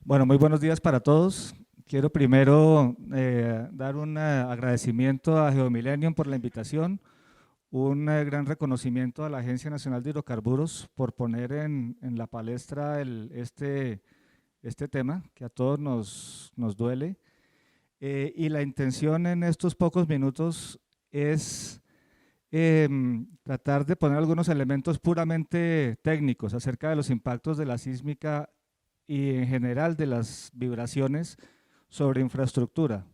Bueno, muy buenos días para todos. Quiero primero dar un agradecimiento a Geomillennium por la invitación, un gran reconocimiento a la Agencia Nacional de Hidrocarburos por poner en la palestra este tema que a todos nos duele. Y la intención en estos pocos minutos es tratar de poner algunos elementos puramente técnicos acerca de los impactos de la sísmica y en general de las vibraciones sobre infraestructura.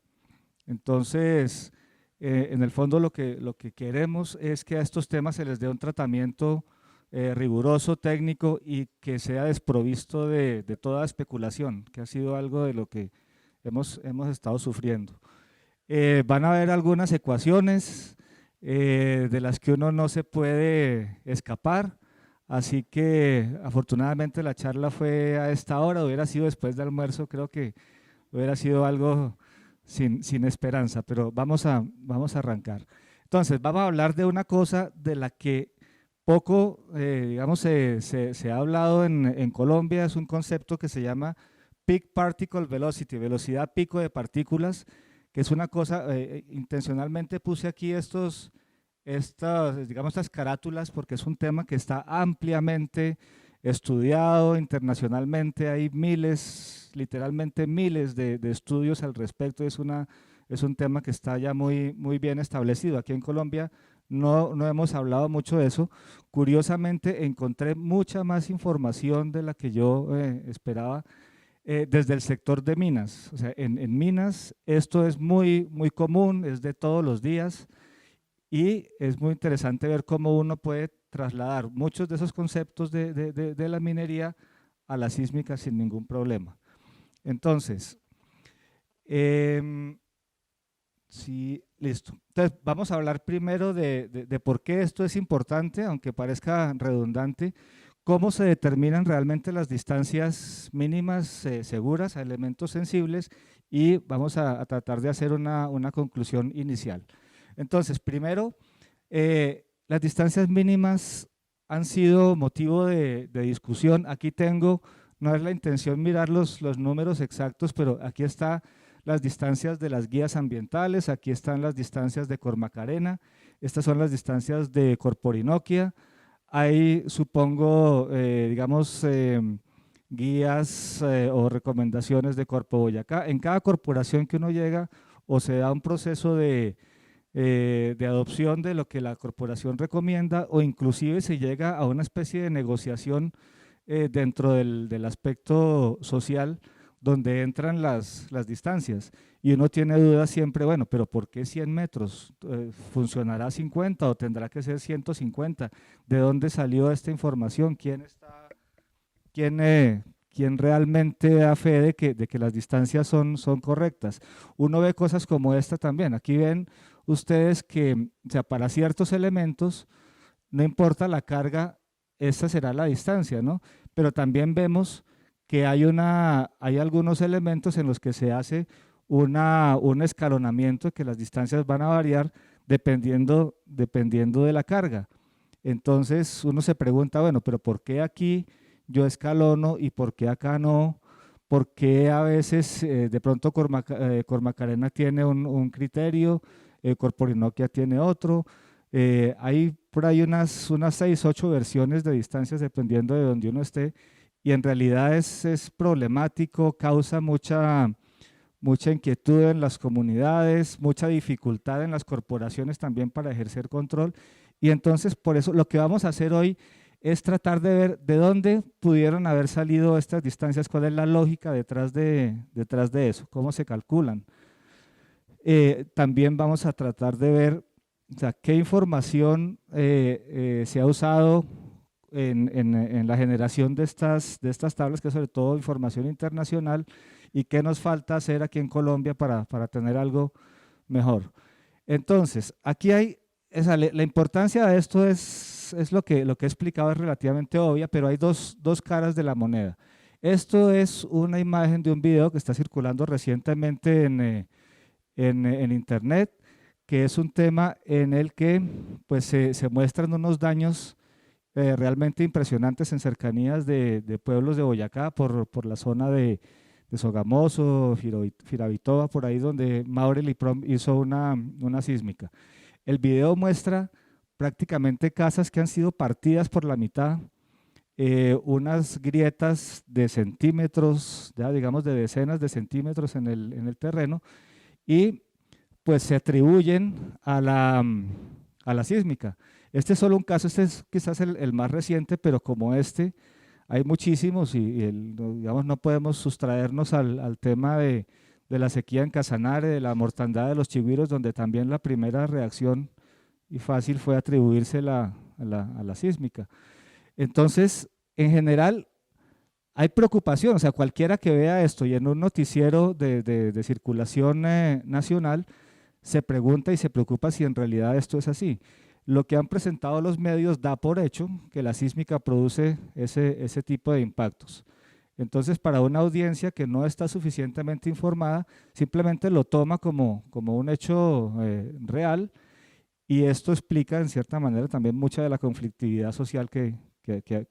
Entonces, en el fondo lo que queremos es que a estos temas se les dé un tratamiento riguroso, técnico y que sea desprovisto de toda especulación, que ha sido algo de lo que hemos estado sufriendo. Van a haber algunas ecuaciones de las que uno no se puede escapar, así que afortunadamente la charla fue a esta hora. Hubiera sido después de almuerzo, creo que hubiera sido algo sin esperanza, pero vamos a arrancar. Entonces, vamos a hablar de una cosa de la que poco, digamos, se ha hablado en Colombia. Es un concepto que se llama Peak Particle Velocity, velocidad pico de partículas, que es una cosa, intencionalmente puse aquí digamos, estas carátulas porque es un tema que está ampliamente estudiado internacionalmente. Hay miles, literalmente miles de estudios al respecto. Es un tema que está ya muy bien establecido. Aquí en Colombia no hemos hablado mucho de eso. Curiosamente encontré mucha más información de la que yo esperaba desde el sector de minas. O sea, en minas esto es muy común, es de todos los días y es muy interesante ver cómo uno puede trasladar muchos de esos conceptos de la minería a la sísmica sin ningún problema. Entonces, eh, sí, listo. Entonces, vamos a hablar primero de por qué esto es importante, aunque parezca redundante, cómo se determinan realmente las distancias mínimas seguras a elementos sensibles y vamos a tratar de hacer una conclusión inicial. Entonces, primero, las distancias mínimas han sido motivo de discusión. Aquí tengo, no es la intención mirar los números exactos, pero aquí está las distancias de las guías ambientales, aquí están las distancias de Cormacarena, estas son las distancias de Corporinoquia. Hay, supongo, digamos, guías o recomendaciones de Corpo Boyacá. En cada corporación que uno llega o se da un proceso de adopción de lo que la corporación recomienda o inclusive se llega a una especie de negociación dentro del aspecto social donde entran las distancias y uno tiene dudas siempre, bueno, pero ¿por qué 100 metros? ¿Funcionará 50 o tendrá que ser 150? ¿De dónde salió esta información? ¿Quién realmente da fe de que las distancias son correctas? Uno ve cosas como esta también. Aquí ven ustedes que, o sea, para ciertos elementos, no importa la carga, esta será la distancia, ¿no? Pero también vemos que hay algunos elementos en los que se hace un escalonamiento, que las distancias van a variar dependiendo de la carga. Entonces uno se pregunta, bueno, pero ¿por qué aquí yo escalono y por qué acá no? ¿Por qué a veces de pronto Cormacarena tiene un criterio, Corporinoquia tiene otro? Hay por ahí unas 6, 8 versiones de distancias dependiendo de donde uno esté y en realidad es problemático, causa mucha inquietud en las comunidades, mucha dificultad en las corporaciones también para ejercer control. Y entonces, por eso, lo que vamos a hacer hoy es tratar de ver de dónde pudieron haber salido estas distancias, cuál es la lógica detrás de eso, cómo se calculan. También vamos a tratar de ver, o sea, qué información se ha usado en la generación de estas tablas, que es sobre todo información internacional, y qué nos falta hacer aquí en Colombia para tener algo mejor. Entonces, aquí hay, la importancia de esto es lo que he explicado, es relativamente obvia, pero hay dos caras de la moneda. Esto es una imagen de un video que está circulando recientemente en internet, que es un tema en el que pues, se muestran unos daños realmente impresionantes en cercanías de pueblos de Boyacá por la zona Sogamoso, Firavitoa, por ahí donde Maurel y Prom hizo una sísmica. El video muestra prácticamente casas que han sido partidas por la mitad, unas grietas de centímetros, ya digamos de decenas de centímetros en el terreno, y pues se atribuyen a la sísmica. Este es solo un caso, este es quizás el más reciente, pero como este hay muchísimos y digamos, no podemos sustraernos al tema de la sequía en Casanare, de la mortandad de los chigüiros, donde también la primera reacción y fácil fue atribuirse a la sísmica. Entonces, en general, hay preocupación, o sea, cualquiera que vea esto y en un noticiero de circulación nacional se pregunta y se preocupa si en realidad esto es así. Lo que han presentado los medios da por hecho que la sísmica produce ese tipo de impactos. Entonces, para una audiencia que no está suficientemente informada, simplemente lo toma como un hecho real, y esto explica en cierta manera también mucha de la conflictividad social que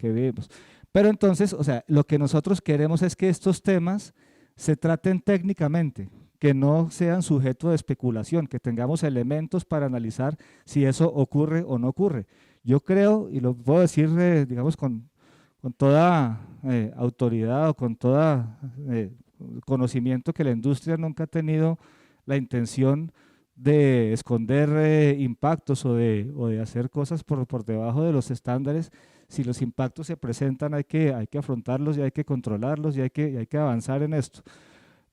vivimos. Pero entonces, o sea, lo que nosotros queremos es que estos temas se traten técnicamente, que no sean sujeto de especulación, que tengamos elementos para analizar si eso ocurre o no ocurre. Yo creo, y lo puedo decir, digamos, con toda autoridad o con todo conocimiento, que la industria nunca ha tenido la intención de esconder impactos o de hacer cosas por debajo de los estándares. Si los impactos se presentan, hay que afrontarlos y hay que controlarlos y hay que avanzar en esto.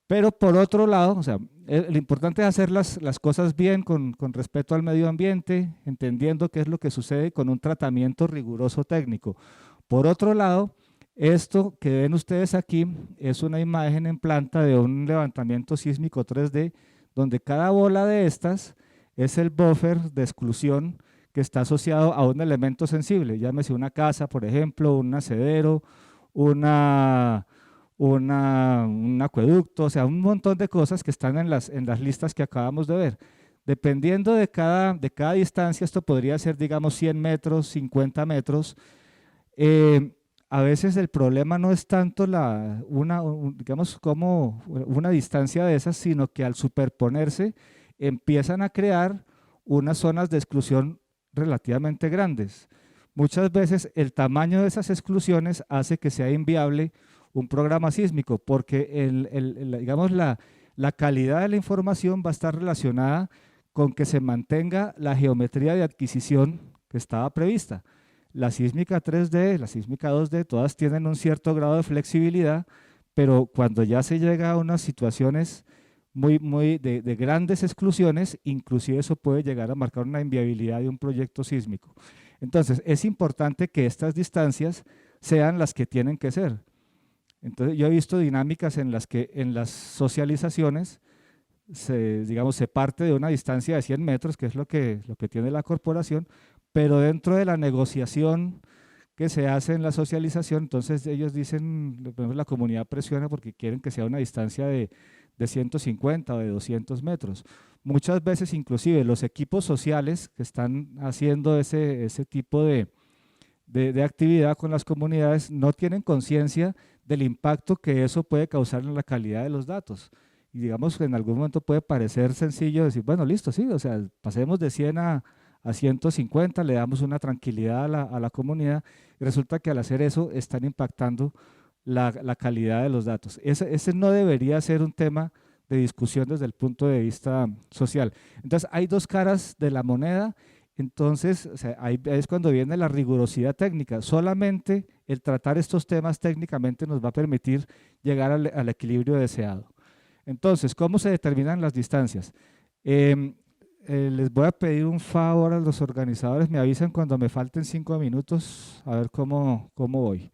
Pero por otro lado, o sea, lo importante es hacer las cosas bien con respeto al medio ambiente, entendiendo qué es lo que sucede con un tratamiento riguroso técnico. Por otro lado, esto que ven ustedes aquí es una imagen en planta de un levantamiento sísmico 3D, donde cada bola de estas es el buffer de exclusión que está asociado a un elemento sensible, llámese una casa, por ejemplo, un nacedero, un acueducto, o sea, un montón de cosas que están en las listas que acabamos de ver. Dependiendo de cada distancia, esto podría ser, digamos, 100 metros, 50 metros. A veces el problema no es tanto digamos, como una distancia de esas, sino que al superponerse empiezan a crear unas zonas de exclusión relativamente grandes. Muchas veces el tamaño de esas exclusiones hace que sea inviable un programa sísmico, porque digamos, la calidad de la información va a estar relacionada con que se mantenga la geometría de adquisición que estaba prevista. La sísmica 3D, la sísmica 2D, todas tienen un cierto grado de flexibilidad, pero cuando ya se llega a unas situaciones muy de grandes exclusiones, inclusive eso puede llegar a marcar una inviabilidad de un proyecto sísmico. Entonces, es importante que estas distancias sean las que tienen que ser. Entonces, yo he visto dinámicas en las que en las socializaciones digamos, se parte de una distancia de 100 metros, que es lo que tiene la corporación, pero dentro de la negociación que se hace en la socialización, entonces ellos dicen, la comunidad presiona porque quieren que sea una distancia de 150 o de 200 metros. Muchas veces inclusive los equipos sociales que están haciendo ese tipo de actividad con las comunidades no tienen conciencia del impacto que eso puede causar en la calidad de los datos. Y digamos que en algún momento puede parecer sencillo decir, bueno, listo, sí, o sea, pasemos de 100 a 150, le damos una tranquilidad a la comunidad, y resulta que al hacer eso están impactando la calidad de los datos. Ese no debería ser un tema de discusión desde el punto de vista social. Entonces, hay dos caras de la moneda. Entonces, o sea, ahí es cuando viene la rigurosidad técnica. Solamente el tratar estos temas técnicamente nos va a permitir llegar al equilibrio deseado. Entonces, ¿cómo se determinan las distancias? Les voy a pedir un favor a los organizadores, me avisan cuando me falten 5 minutos, a ver cómo voy.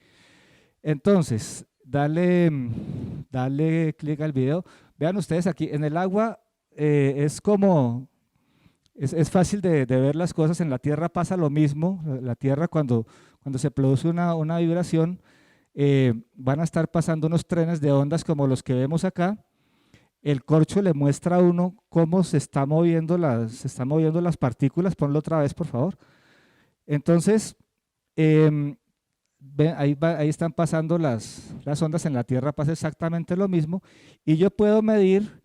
Entonces, dale clic al video. Vean ustedes aquí, en el agua es fácil de ver las cosas. En la Tierra pasa lo mismo. La Tierra cuando se produce una vibración, van a estar pasando unos trenes de ondas como los que vemos acá. El corcho le muestra a uno cómo se están moviendo las partículas. Ponlo otra vez, por favor. Entonces, ahí están pasando las ondas, en la Tierra pasa exactamente lo mismo, y yo puedo medir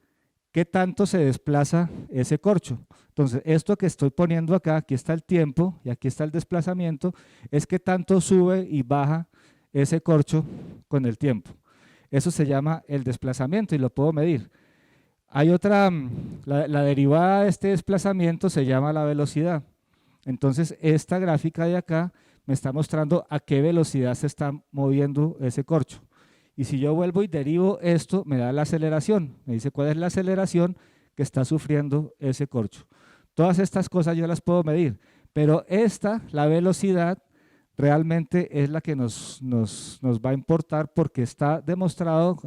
qué tanto se desplaza ese corcho. Entonces, esto que estoy poniendo acá, aquí está el tiempo y aquí está el desplazamiento, es qué tanto sube y baja ese corcho con el tiempo. Eso se llama el desplazamiento y lo puedo medir. Hay otra, la derivada de este desplazamiento se llama la velocidad. Entonces, esta gráfica de acá me está mostrando a qué velocidad se está moviendo ese corcho. Y si yo vuelvo y derivo esto, me da la aceleración. Me dice cuál es la aceleración que está sufriendo ese corcho. Todas estas cosas yo las puedo medir, pero esta, la velocidad, realmente es la que nos va a importar porque está demostrado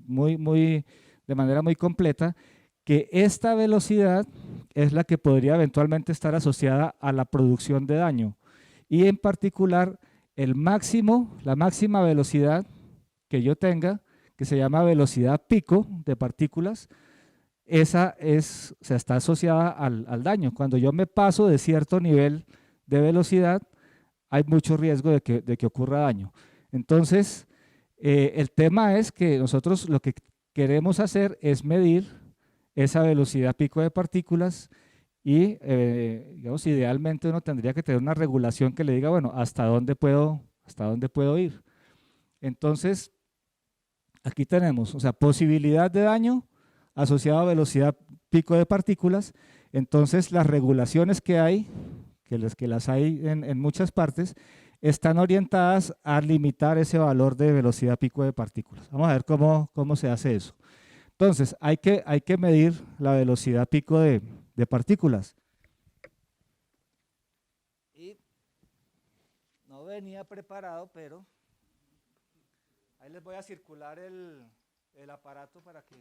de manera muy completa que esta velocidad es la que podría eventualmente estar asociada a la producción de daño. Y en particular, la máxima velocidad que yo tenga, que se llama velocidad pico de partículas, esa está asociada al daño. Cuando yo me paso de cierto nivel de velocidad, hay mucho riesgo de que ocurra daño. Entonces, el tema es que nosotros lo que queremos hacer es medir esa velocidad pico de partículas y, digamos, idealmente uno tendría que tener una regulación que le diga, bueno, ¿hasta dónde puedo ir? Entonces, aquí tenemos, o sea, posibilidad de daño asociado a velocidad pico de partículas. Entonces, las regulaciones que hay, que las hay en muchas partes, están orientadas a limitar ese valor de velocidad pico de partículas. Vamos a ver cómo se hace eso. Entonces, hay que medir la velocidad pico de partículas. Y no venía preparado, pero ahí les voy a circular el aparato para que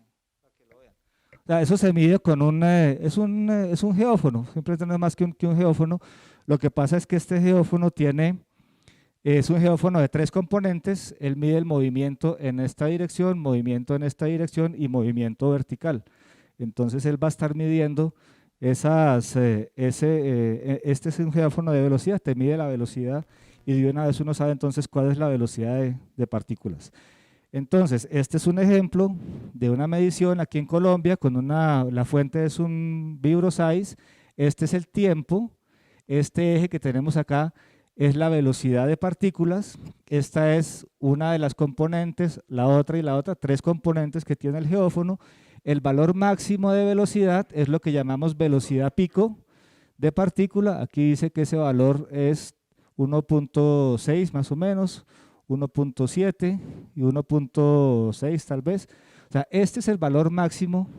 lo vean. O sea, eso se mide con es un geófono, siempre tenemos más que un geófono. Lo que pasa es que este geófono es un geófono de 3 componentes. Él mide el movimiento en esta dirección, movimiento en esta dirección y movimiento vertical. Entonces él va a estar midiendo este es un geófono de velocidad, te mide la velocidad y de una vez uno sabe entonces cuál es la velocidad de partículas. Entonces, este es un ejemplo de una medición aquí en Colombia con la fuente es un VibroSize. Este es el tiempo, este eje que tenemos acá es la velocidad de partículas, esta es una de las componentes, la otra y la otra, 3 componentes que tiene el geófono. El valor máximo de velocidad es lo que llamamos velocidad pico de partícula, aquí dice que ese valor es 1.6 más o menos, 1.7 y 1.6 tal vez. O sea, este es el valor máximo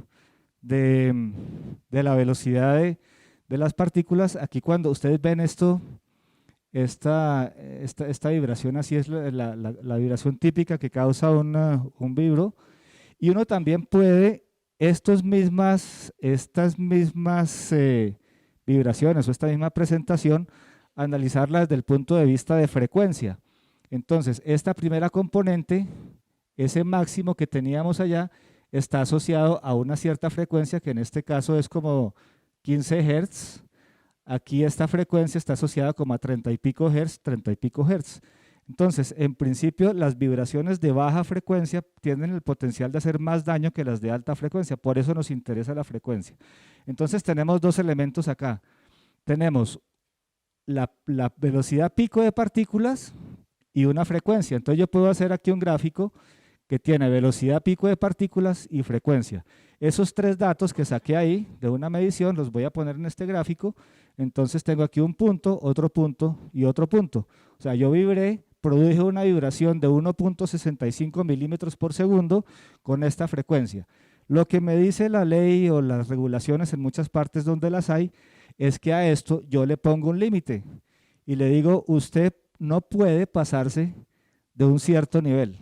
de la velocidad de las partículas. Aquí cuando ustedes ven esta vibración, así es la vibración típica que causa un vibro. Y uno también puede estas mismas vibraciones o esta misma presentación, analizarla desde el punto de vista de frecuencia. Entonces, esta primera componente, ese máximo que teníamos allá, está asociado a una cierta frecuencia, que en este caso es como 15 Hz. Aquí esta frecuencia está asociada como a 30 y pico Hz, 30 y pico Hz. Entonces, en principio, las vibraciones de baja frecuencia tienen el potencial de hacer más daño que las de alta frecuencia, por eso nos interesa la frecuencia. Entonces, tenemos 2 elementos acá. Tenemos la velocidad pico de partículas y una frecuencia. Entonces, yo puedo hacer aquí un gráfico que tiene velocidad pico de partículas y frecuencia. Esos 3 datos que saqué ahí de una medición los voy a poner en este gráfico. Entonces, tengo aquí un punto, otro punto y otro punto. O sea, yo produje una vibración de 1.65 milímetros por segundo con esta frecuencia. Lo que me dice la ley o las regulaciones en muchas partes donde las hay, es que a esto yo le pongo un límite y le digo, usted no puede pasarse de un cierto nivel.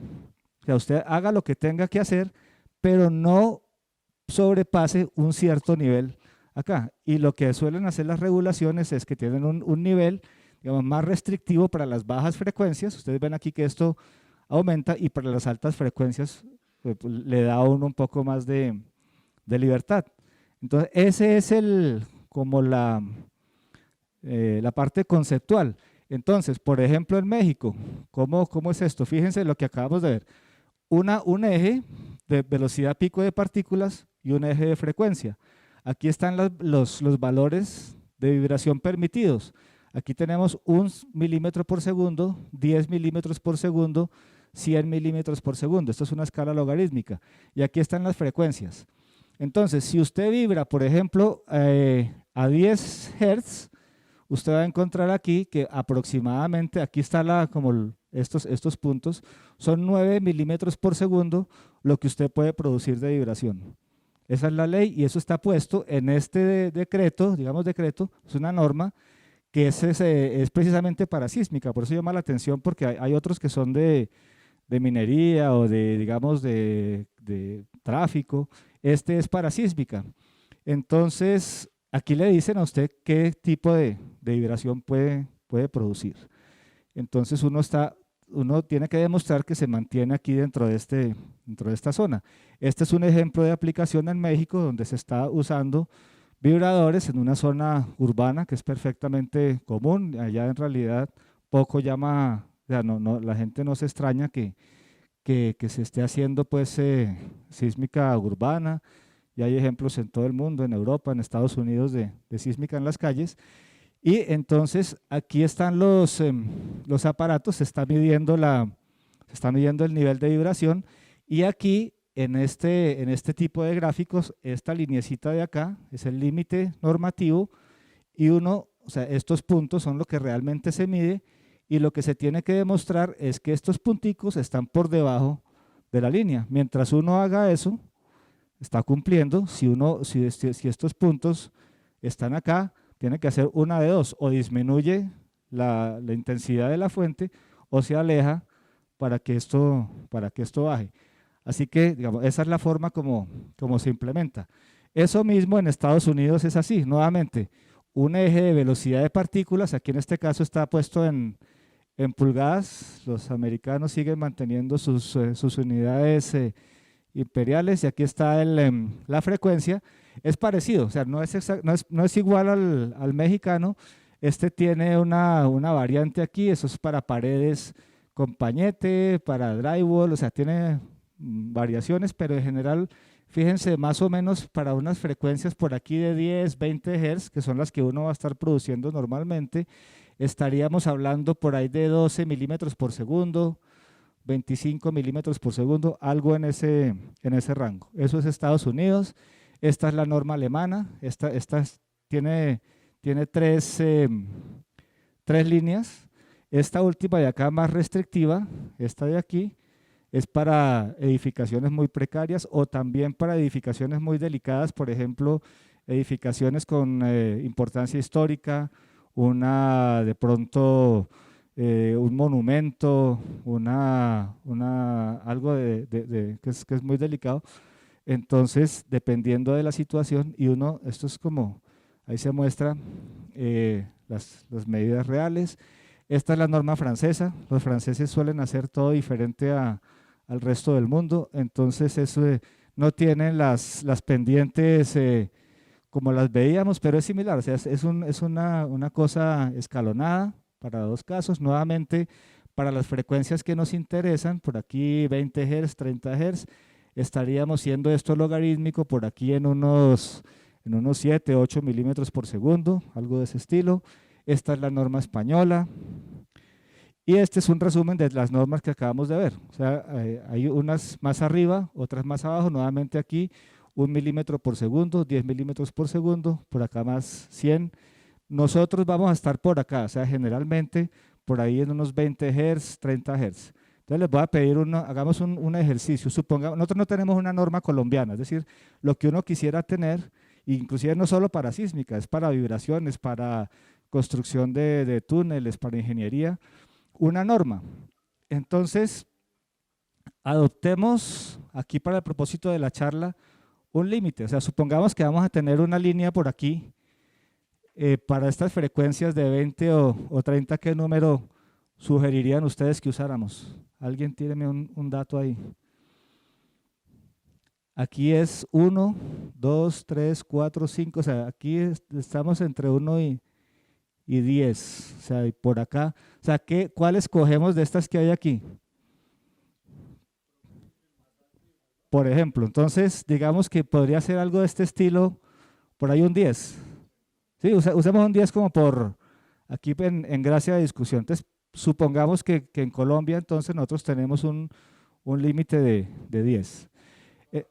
O sea, usted haga lo que tenga que hacer, pero no sobrepase un cierto nivel acá. Y lo que suelen hacer las regulaciones es que tienen un nivel, digamos, más restrictivo para las bajas frecuencias. Ustedes ven aquí que esto aumenta y para las altas frecuencias pues, le da a uno un poco más de libertad. Entonces, ese es como la parte conceptual. Entonces, por ejemplo, en México, ¿cómo es esto? Fíjense lo que acabamos de ver. Un eje de velocidad pico de partículas y un eje de frecuencia. Aquí están los valores de vibración permitidos. Aquí tenemos 1 milímetro por segundo, 10 milímetros por segundo, 100 milímetros por segundo. Esto es una escala logarítmica. Y aquí están las frecuencias. Entonces, si usted vibra, por ejemplo, a 10 Hz, usted va a encontrar aquí que aproximadamente, aquí está como estos puntos, son 9 milímetros por segundo lo que usted puede producir de vibración. Esa es la ley y eso está puesto en este decreto, digamos decreto, es una norma que es precisamente para sísmica, por eso llama la atención porque hay otros que son de minería o digamos, de tráfico. Este es para sísmica. Entonces, aquí le dicen a usted qué tipo de vibración puede producir. Entonces, uno tiene que demostrar que se mantiene aquí dentro de esta zona. Este es un ejemplo de aplicación en México donde se está usando vibradores en una zona urbana que es perfectamente común. Allá en realidad poco llama, o sea, la gente no se extraña que se esté haciendo pues sísmica urbana. Y hay ejemplos en todo el mundo, en Europa, en Estados Unidos, de sísmica en las calles. Y entonces aquí están los aparatos, se está midiendo el nivel de vibración. Y aquí, en este tipo de gráficos, esta lineecita de acá es el límite normativo. Y o sea, estos puntos son lo que realmente se mide. Y lo que se tiene que demostrar es que estos punticos están por debajo de la línea. Mientras uno haga eso, está cumpliendo. Si estos puntos están acá, tiene que hacer una de dos, o disminuye la intensidad de la fuente o se aleja para que esto baje. Así que, digamos, esa es la forma como se implementa. Eso mismo en Estados Unidos es así, nuevamente, un eje de velocidad de partículas, aquí en este caso está puesto en pulgadas, los americanos siguen manteniendo sus unidades imperiales y aquí está la frecuencia, es parecido, o sea, no es igual al mexicano. Este tiene una variante aquí, eso es para paredes con pañete, para drywall, o sea, tiene variaciones, pero en general, fíjense, más o menos para unas frecuencias por aquí de 10, 20 Hz, que son las que uno va a estar produciendo normalmente, estaríamos hablando por ahí de 12 milímetros por segundo, 25 milímetros por segundo, algo en ese rango. Eso es Estados Unidos. Esta es la norma alemana. Esta tiene tres líneas. Esta última de acá más restrictiva, esta de aquí, es para edificaciones muy precarias o también para edificaciones muy delicadas, por ejemplo, edificaciones con importancia histórica, de pronto un monumento, algo que es muy delicado. Entonces, dependiendo de la situación, esto es como, ahí se muestra las medidas reales. Esta es la norma francesa. Los franceses suelen hacer todo diferente al resto del mundo, entonces eso no tienen las pendientes como las veíamos, pero es similar, o sea, es una cosa escalonada para dos casos. Nuevamente, para las frecuencias que nos interesan, por aquí 20 Hz, 30 Hz, estaríamos siendo esto logarítmico por aquí en unos 7, 8 milímetros por segundo, algo de ese estilo. Esta es la norma española. Y este es un resumen de las normas que acabamos de ver. O sea, hay unas más arriba, otras más abajo. Nuevamente aquí, 1 milímetro por segundo, 10 milímetros por segundo, por acá más 100. Nosotros vamos a estar por acá, o sea, generalmente por ahí en unos 20 Hz, 30 Hz. Entonces les voy a pedir, hagamos un ejercicio. Supongamos, nosotros no tenemos una norma colombiana, es decir, lo que uno quisiera tener, inclusive no solo para sísmica, es para vibraciones, para construcción de túneles, para ingeniería, una norma. Entonces, adoptemos aquí para el propósito de la charla un límite. O sea, supongamos que vamos a tener una línea por aquí para estas frecuencias de 20 o 30, ¿qué número sugerirían ustedes que usáramos? ¿Alguien tíreme un dato ahí? Aquí es 1, 2, 3, 4, 5, o sea, aquí estamos entre 1 y y 10. O sea, y por acá. O sea, ¿cuál escogemos de estas que hay aquí? Por ejemplo, entonces, digamos que podría ser algo de este estilo, por ahí un 10. Sí, usemos un 10 como por aquí en gracia de discusión. Entonces, supongamos que en Colombia, entonces, nosotros tenemos un límite de 10. Eh,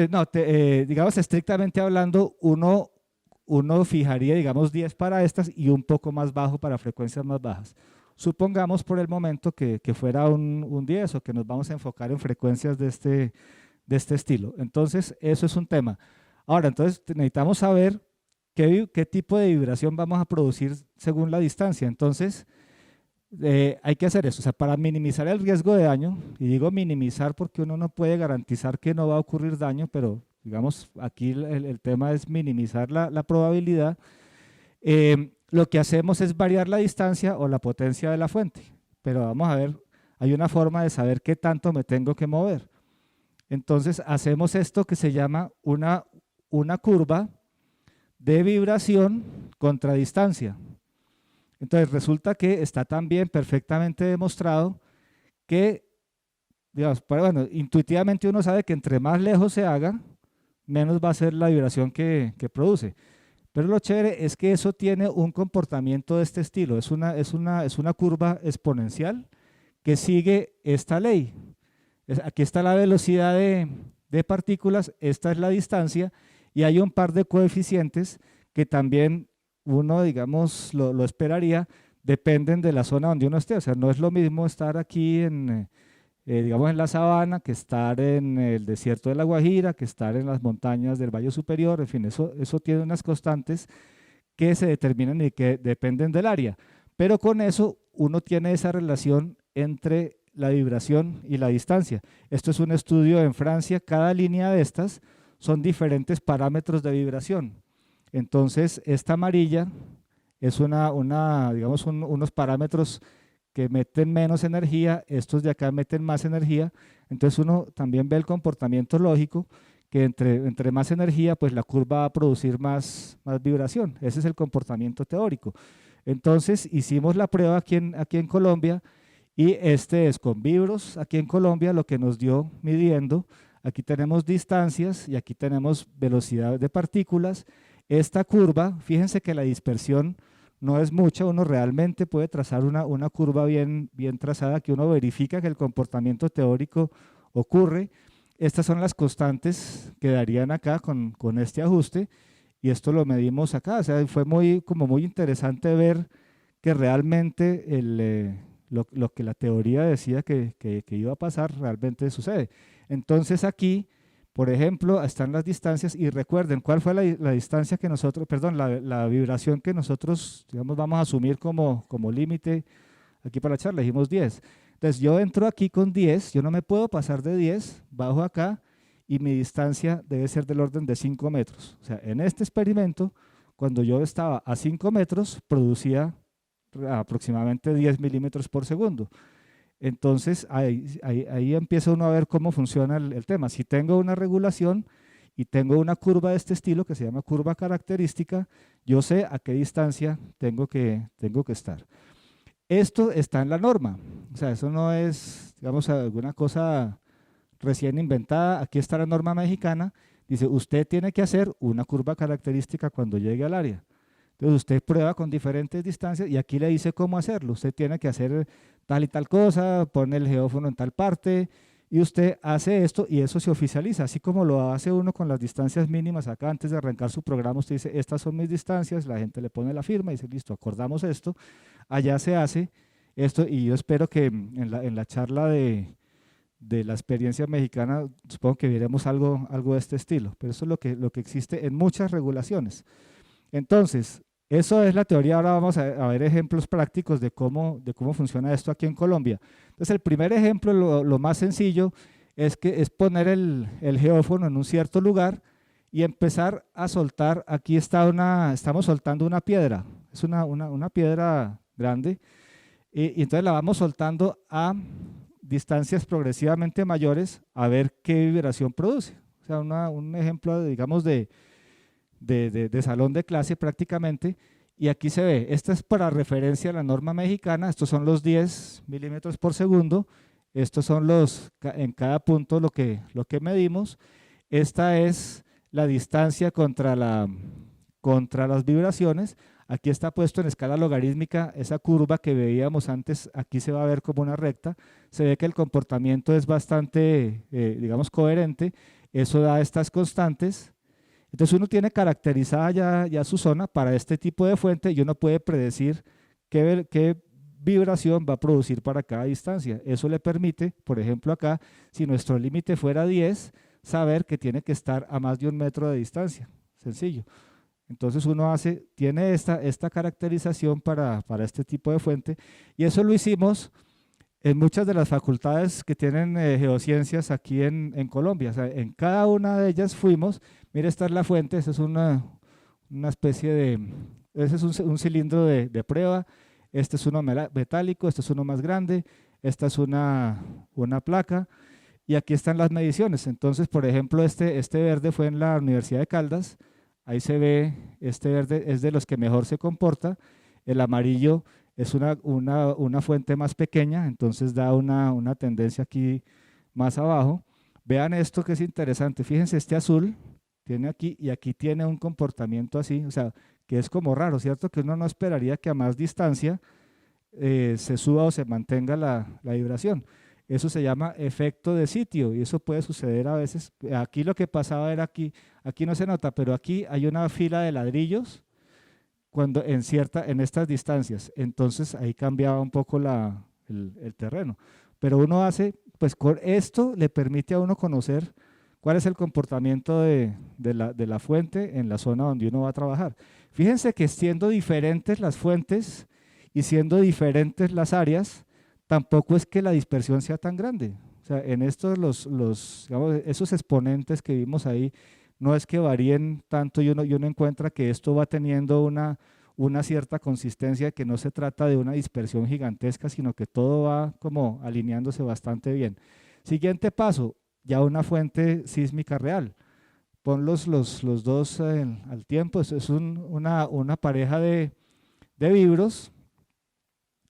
no, digamos, estrictamente hablando, uno fijaría, digamos, 10 para estas y un poco más bajo para frecuencias más bajas. Supongamos por el momento que fuera un 10 o que nos vamos a enfocar en frecuencias de este estilo. Entonces, eso es un tema. Ahora, entonces necesitamos saber qué tipo de vibración vamos a producir según la distancia. Entonces, hay que hacer eso. O sea, para minimizar el riesgo de daño, y digo minimizar porque uno no puede garantizar que no va a ocurrir daño, pero digamos, aquí el tema es minimizar la probabilidad. Lo que hacemos es variar la distancia o la potencia de la fuente. Pero vamos a ver, hay una forma de saber qué tanto me tengo que mover. Entonces hacemos esto que se llama una curva de vibración contra distancia. Entonces resulta que está también perfectamente demostrado que, digamos, bueno, intuitivamente uno sabe que entre más lejos se haga, menos va a ser la vibración que produce. Pero lo chévere es que eso tiene un comportamiento de este estilo, es una curva exponencial que sigue esta ley. Aquí está la velocidad de partículas, esta es la distancia, y hay un par de coeficientes que también uno, digamos, lo esperaría, dependen de la zona donde uno esté. O sea, no es lo mismo estar aquí digamos, en la sabana, que estar en el desierto de La Guajira, que estar en las montañas del Valle Superior. En fin, eso tiene unas constantes que se determinan y que dependen del área. Pero con eso uno tiene esa relación entre la vibración y la distancia. Esto es un estudio en Francia. Cada línea de estas son diferentes parámetros de vibración. Entonces, esta amarilla es digamos, unos parámetros que meten menos energía, estos de acá meten más energía. Entonces uno también ve el comportamiento lógico, que entre más energía, pues la curva va a producir más vibración. Ese es el comportamiento teórico. Entonces hicimos la prueba aquí en Colombia, y este es con vibros aquí en Colombia, lo que nos dio midiendo. Aquí tenemos distancias y aquí tenemos velocidad de partículas. Esta curva, fíjense que la dispersión no es mucha, uno realmente puede trazar una curva bien trazada, que uno verifica que el comportamiento teórico ocurre. Estas son las constantes que darían acá con este ajuste, y esto lo medimos acá. O sea, fue muy interesante ver que realmente lo que la teoría decía que iba a pasar realmente sucede. Entonces aquí, por ejemplo, están las distancias, y recuerden cuál fue la distancia que nosotros, perdón, la vibración que nosotros, digamos, vamos a asumir como límite aquí para la charla. Dijimos 10. Entonces yo entro aquí con 10, yo no me puedo pasar de 10, bajo acá, y mi distancia debe ser del orden de 5 metros. O sea, en este experimento, cuando yo estaba a 5 metros, producía aproximadamente 10 milímetros por segundo. Entonces ahí empieza uno a ver cómo funciona el tema. Si tengo una regulación y tengo una curva de este estilo que se llama curva característica, yo sé a qué distancia tengo que estar. Esto está en la norma. O sea, eso no es, digamos, alguna cosa recién inventada. Aquí está la norma mexicana. Dice, usted tiene que hacer una curva característica cuando llegue al área. Entonces usted prueba con diferentes distancias, y aquí le dice cómo hacerlo. Usted tiene que hacer tal y tal cosa, pone el geófono en tal parte, y usted hace esto, y eso se oficializa, así como lo hace uno con las distancias mínimas. Acá antes de arrancar su programa usted dice, estas son mis distancias, la gente le pone la firma y dice, listo, acordamos esto. Allá se hace esto, y yo espero que en la charla de la experiencia mexicana, supongo que veremos algo de este estilo, pero eso es lo que existe en muchas regulaciones. Entonces, eso es la teoría. Ahora vamos a ver ejemplos prácticos de cómo funciona esto aquí en Colombia. Entonces, el primer ejemplo, lo más sencillo, es poner el geófono en un cierto lugar y empezar a soltar. Aquí estamos soltando una piedra, es una piedra grande, y entonces la vamos soltando a distancias progresivamente mayores, a ver qué vibración produce. O sea, un ejemplo, digamos, de de salón de clase prácticamente, y aquí se ve, esta es para referencia a la norma mexicana, estos son los 10 milímetros por segundo, estos son en cada punto lo que medimos, esta es la distancia contra las vibraciones, aquí está puesto en escala logarítmica, esa curva que veíamos antes, aquí se va a ver como una recta, se ve que el comportamiento es bastante, digamos, coherente, eso da estas constantes. Entonces uno tiene caracterizada ya su zona para este tipo de fuente y uno puede predecir qué vibración va a producir para cada distancia. Eso le permite, por ejemplo acá, si nuestro límite fuera 10, saber que tiene que estar a más de 1 metro de distancia. Sencillo. Entonces uno tiene esta caracterización para este tipo de fuente y eso lo hicimos en muchas de las facultades que tienen geociencias aquí en Colombia. O sea, en cada una de ellas fuimos, mire, esta es la fuente, esa es una especie ese es un cilindro de prueba, este es uno metálico, este es uno más grande, esta es una placa y aquí están las mediciones. Entonces, por ejemplo, este verde fue en la Universidad de Caldas, ahí se ve, este verde es de los que mejor se comporta, el amarillo es una fuente más pequeña, entonces da una tendencia aquí más abajo. Vean esto que es interesante, fíjense este azul, tiene aquí y aquí tiene un comportamiento así, o sea, que es como raro, ¿cierto? Que uno no esperaría que a más distancia se suba o se mantenga la vibración. Eso se llama efecto de sitio y eso puede suceder a veces. Aquí lo que pasaba era aquí no se nota, pero aquí hay una fila de ladrillos en estas distancias, entonces ahí cambiaba un poco el terreno. Pero uno pues con esto le permite a uno conocer cuál es el comportamiento de la fuente en la zona donde uno va a trabajar. Fíjense que siendo diferentes las fuentes y siendo diferentes las áreas, tampoco es que la dispersión sea tan grande. O sea, en estos digamos, esos exponentes que vimos ahí, no es que varíen tanto y uno encuentra que esto va teniendo una cierta consistencia, que no se trata de una dispersión gigantesca, sino que todo va como alineándose bastante bien. Siguiente paso, ya una fuente sísmica real. Pon los dos al tiempo, es una pareja de vibros.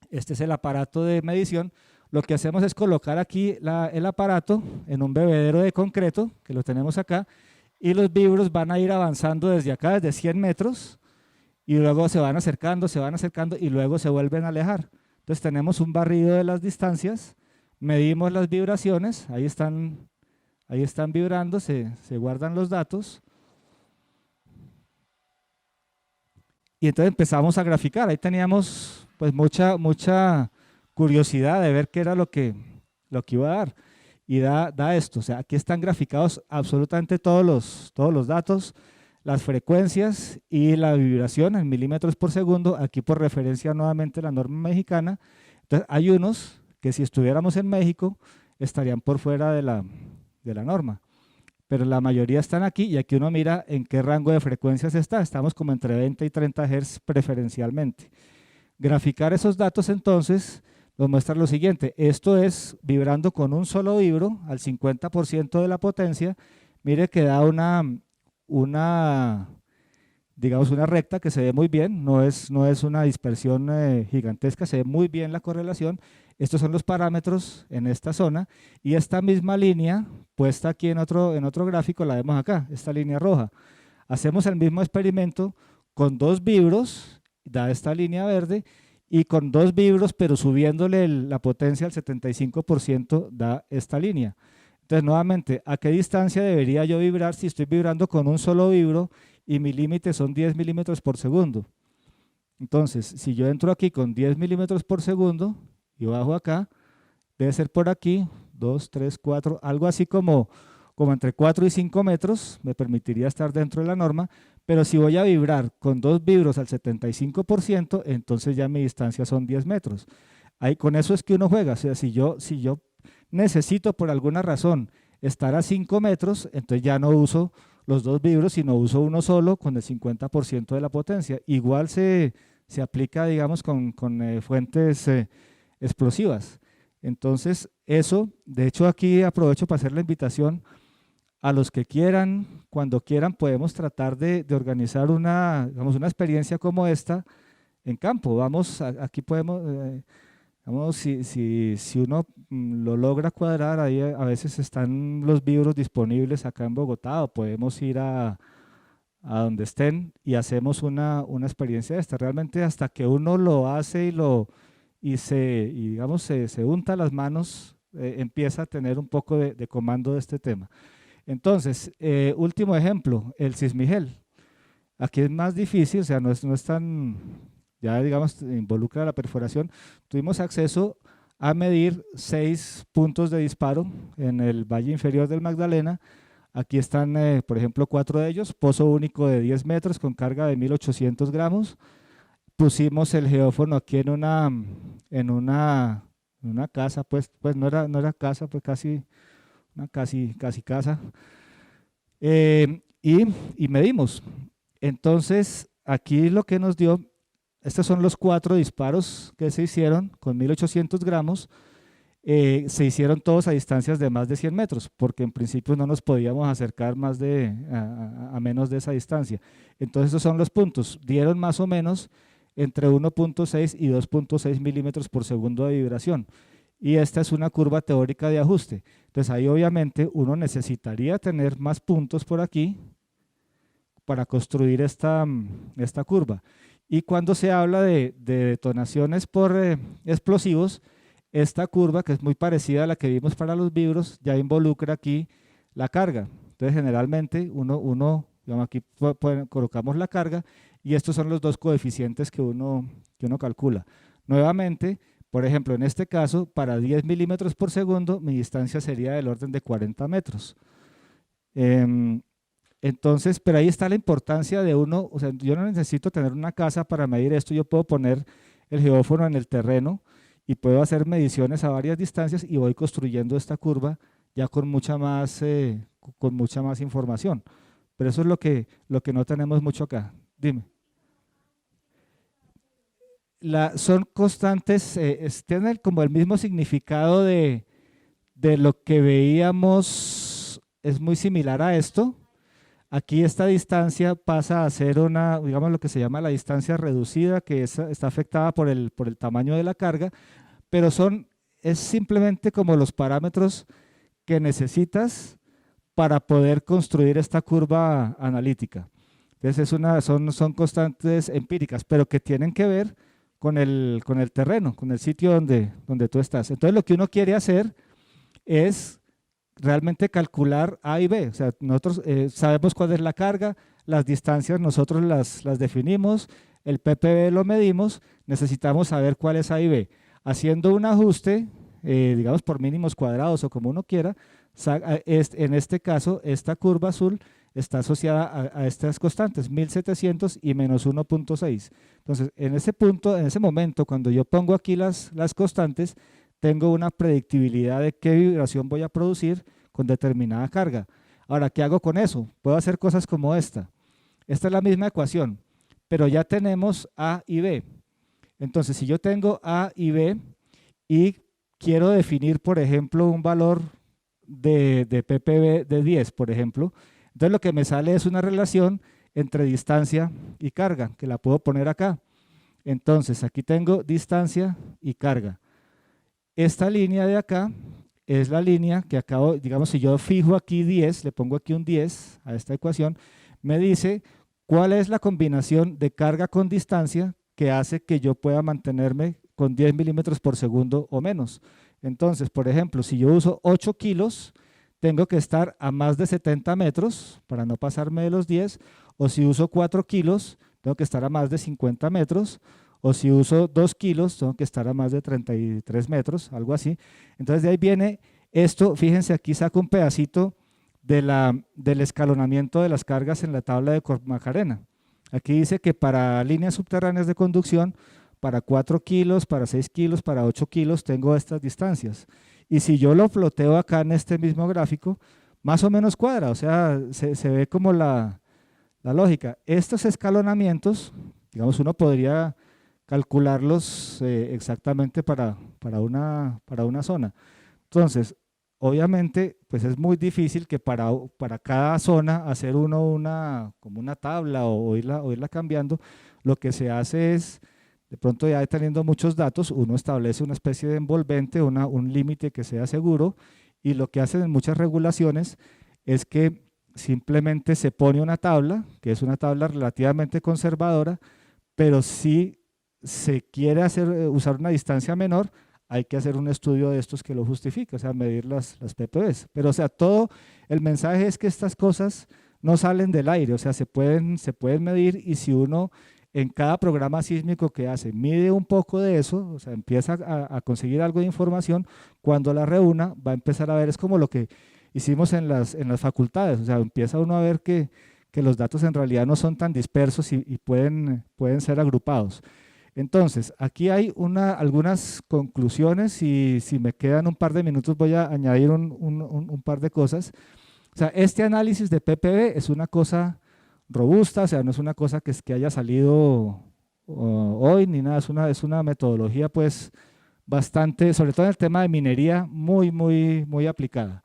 Este es el aparato de medición. Lo que hacemos es colocar aquí el aparato en un bebedero de concreto, que lo tenemos acá, y los vibros van a ir avanzando desde acá, desde 100 metros, y luego se van acercando y luego se vuelven a alejar. Entonces tenemos un barrido de las distancias, medimos las vibraciones, ahí están vibrando, se guardan los datos, y entonces empezamos a graficar. Ahí teníamos pues mucha curiosidad de ver qué era lo que iba a dar. Y da esto, o sea, aquí están graficados absolutamente todos los datos, las frecuencias y la vibración en milímetros por segundo, aquí por referencia nuevamente a la norma mexicana. Entonces hay unos que si estuviéramos en México estarían por fuera de la norma, pero la mayoría están aquí y aquí uno mira en qué rango de frecuencias estamos como entre 20 y 30 Hz preferencialmente. Graficar esos datos entonces nos muestra lo siguiente, esto es vibrando con un solo vibro al 50% de la potencia, mire que da digamos una recta que se ve muy bien, no es una dispersión gigantesca, se ve muy bien la correlación. Estos son los parámetros en esta zona y esta misma línea puesta aquí en otro gráfico la vemos acá, esta línea roja. Hacemos el mismo experimento con 2 vibros, da esta línea verde, y con 2 vibros, pero subiéndole la potencia al 75%, da esta línea. Entonces, nuevamente, ¿a qué distancia debería yo vibrar si estoy vibrando con un solo vibro y mi límite son 10 milímetros por segundo? Entonces, si yo entro aquí con 10 milímetros por segundo y bajo acá, debe ser por aquí, 2, 3, 4, algo así como entre 4 y 5 metros, me permitiría estar dentro de la norma, pero si voy a vibrar con 2 vibros al 75%, entonces ya mi distancia son 10 metros. Ahí, con eso es que uno juega, o sea, si yo necesito por alguna razón estar a 5 metros, entonces ya no uso los 2 vibros, sino uso uno solo con el 50% de la potencia. Igual se aplica, digamos, con fuentes explosivas. Entonces, eso, de hecho aquí aprovecho para hacer la invitación a los que quieran, cuando quieran, podemos tratar de organizar una, digamos, una experiencia como esta en campo. Vamos, aquí podemos, digamos, si uno lo logra cuadrar, ahí a veces están los vivos disponibles acá en Bogotá, o podemos ir a donde estén y hacemos una experiencia de esta. Realmente hasta que uno lo hace y digamos, se unta las manos, empieza a tener un poco de comando de este tema. Entonces, último ejemplo, el Sismigel. Aquí es más difícil, o sea, no es tan, ya digamos, involucra la perforación. Tuvimos acceso a medir 6 puntos de disparo en el valle inferior del Magdalena. Aquí están, por ejemplo, 4 de ellos, pozo único de 10 metros con carga de 1800 gramos. Pusimos el geófono aquí en una casa, pues no era casa, pues casi, casi casa. Y medimos. Entonces, aquí lo que nos dio, estos son los 4 disparos que se hicieron con 1800 gramos. Se hicieron todos a distancias de más de 100 metros, porque en principio no nos podíamos acercar a menos de esa distancia. Entonces, esos son los puntos. Dieron más o menos entre 1.6 y 2.6 milímetros por segundo de vibración. Y esta es una curva teórica de ajuste. Entonces, ahí obviamente uno necesitaría tener más puntos por aquí para construir esta curva. Y cuando se habla de detonaciones por explosivos, esta curva, que es muy parecida a la que vimos para los vibros, ya involucra aquí la carga. Entonces, generalmente, digamos, aquí colocamos la carga y estos son los dos coeficientes que uno calcula. Nuevamente, por ejemplo, en este caso, para 10 milímetros por segundo, mi distancia sería del orden de 40 metros. Entonces, pero ahí está la importancia de uno, o sea, yo no necesito tener una casa para medir esto, yo puedo poner el geófono en el terreno y puedo hacer mediciones a varias distancias y voy construyendo esta curva ya con mucha más información. Pero eso es lo que no tenemos mucho acá. Dime. Son constantes, tienen como el mismo significado de lo que veíamos, es muy similar a esto. Aquí esta distancia pasa a ser digamos, lo que se llama la distancia reducida, que está afectada por el tamaño de la carga, pero es simplemente como los parámetros que necesitas para poder construir esta curva analítica. Entonces son constantes empíricas, pero que tienen que ver con el terreno, con el sitio donde tú estás. Entonces lo que uno quiere hacer es realmente calcular A y B. O sea, nosotros sabemos cuál es la carga, las distancias nosotros las definimos, el PPB lo medimos, necesitamos saber cuál es A y B. Haciendo un ajuste, digamos por mínimos cuadrados o como uno quiera, en este caso, esta curva azul está asociada a estas constantes, 1700 y menos 1.6. Entonces, en ese punto, en ese momento, cuando yo pongo aquí las constantes, tengo una predictibilidad de qué vibración voy a producir con determinada carga. Ahora, ¿qué hago con eso? Puedo hacer cosas como esta. Esta es la misma ecuación, pero ya tenemos A y B. Entonces, si yo tengo A y B y quiero definir, por ejemplo, un valor de PPB de 10, por ejemplo, entonces lo que me sale es una relación entre distancia y carga, que la puedo poner acá. Entonces, aquí tengo distancia y carga. Esta línea de acá es la línea que acabo, digamos, si yo fijo aquí 10, le pongo aquí un 10 a esta ecuación, me dice cuál es la combinación de carga con distancia que hace que yo pueda mantenerme con 10 milímetros por segundo o menos. Entonces, por ejemplo, si yo uso 8 kilos, tengo que estar a más de 70 metros para no pasarme de los 10, o si uso 4 kilos, tengo que estar a más de 50 metros, o si uso 2 kilos, tengo que estar a más de 33 metros, algo así. Entonces, de ahí viene esto, fíjense, aquí saco un pedacito del escalonamiento de las cargas en la tabla de Macarena. Aquí dice que para líneas subterráneas de conducción, para 4 kilos, para 6 kilos, para 8 kilos, tengo estas distancias. Y si yo lo floteo acá en este mismo gráfico, más o menos cuadra, o sea, se ve como la lógica. Estos escalonamientos, digamos, uno podría calcularlos exactamente para una zona. Entonces, obviamente, pues es muy difícil que para cada zona hacer uno como una tabla o irla cambiando. Lo que se hace es, de pronto ya teniendo muchos datos, uno establece una especie de envolvente, un límite que sea seguro, y lo que hacen en muchas regulaciones es que simplemente se pone una tabla, que es una tabla relativamente conservadora, pero si se quiere usar una distancia menor, hay que hacer un estudio de estos que lo justifique, o sea, medir las PPVs. Pero, o sea, el mensaje es que estas cosas no salen del aire, o sea, se pueden medir, y si uno en cada programa sísmico que hace mide un poco de eso, o sea, empieza a conseguir algo de información, cuando la reúna va a empezar a ver, es como lo que hicimos en las facultades, o sea, empieza uno a ver que los datos en realidad no son tan dispersos y pueden ser agrupados. Entonces, aquí hay algunas conclusiones, y si me quedan un par de minutos voy a añadir un par de cosas. O sea, este análisis de PPV es una cosa robusta, o sea, no es una cosa que haya salido hoy ni nada, es una metodología pues bastante, sobre todo en el tema de minería, muy aplicada.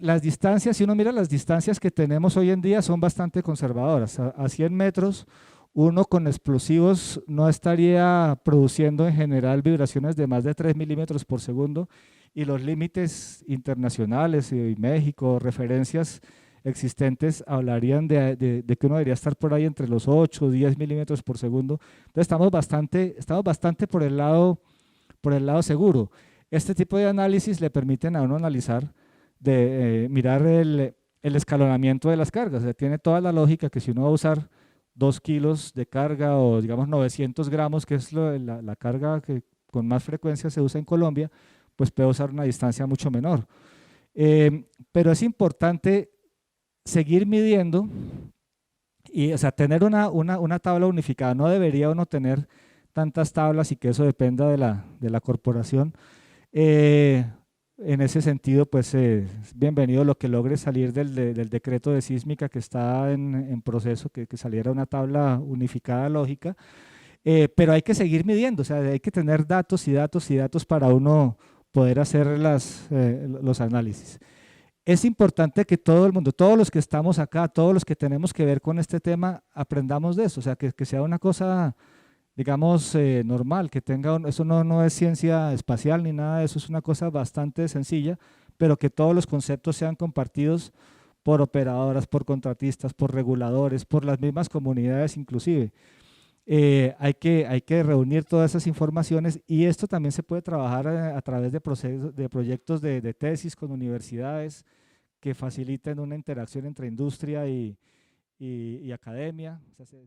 Las distancias, si uno mira las distancias que tenemos hoy en día, son bastante conservadoras. A 100 metros, uno con explosivos no estaría produciendo en general vibraciones de más de 3 milímetros por segundo, y los límites internacionales y México, referencias existentes, hablarían de que uno debería estar por ahí entre los 8 o 10 milímetros por segundo. Entonces estamos bastante por el lado seguro. Este tipo de análisis le permiten a uno analizar, mirar el escalonamiento de las cargas. O sea, tiene toda la lógica que si uno va a usar 2 kilos de carga, o digamos 900 gramos, que es la carga que con más frecuencia se usa en Colombia, pues puede usar una distancia mucho menor. Pero es importante seguir midiendo y, o sea, tener una tabla unificada. No debería uno tener tantas tablas y que eso dependa de la corporación. Eh, en ese sentido, pues es bienvenido lo que logre salir del decreto de sísmica que está en proceso, que saliera una tabla unificada lógica, pero hay que seguir midiendo, o sea, hay que tener datos y datos y datos para uno poder hacer los análisis. Es importante que todo el mundo, todos los que estamos acá, todos los que tenemos que ver con este tema, aprendamos de eso, o sea, que sea una cosa, digamos, normal, que eso no es ciencia espacial ni nada de eso, es una cosa bastante sencilla, pero que todos los conceptos sean compartidos por operadoras, por contratistas, por reguladores, por las mismas comunidades inclusive. Hay que reunir todas esas informaciones, y esto también se puede trabajar a través de proyectos de tesis con universidades que faciliten una interacción entre industria y academia. O sea,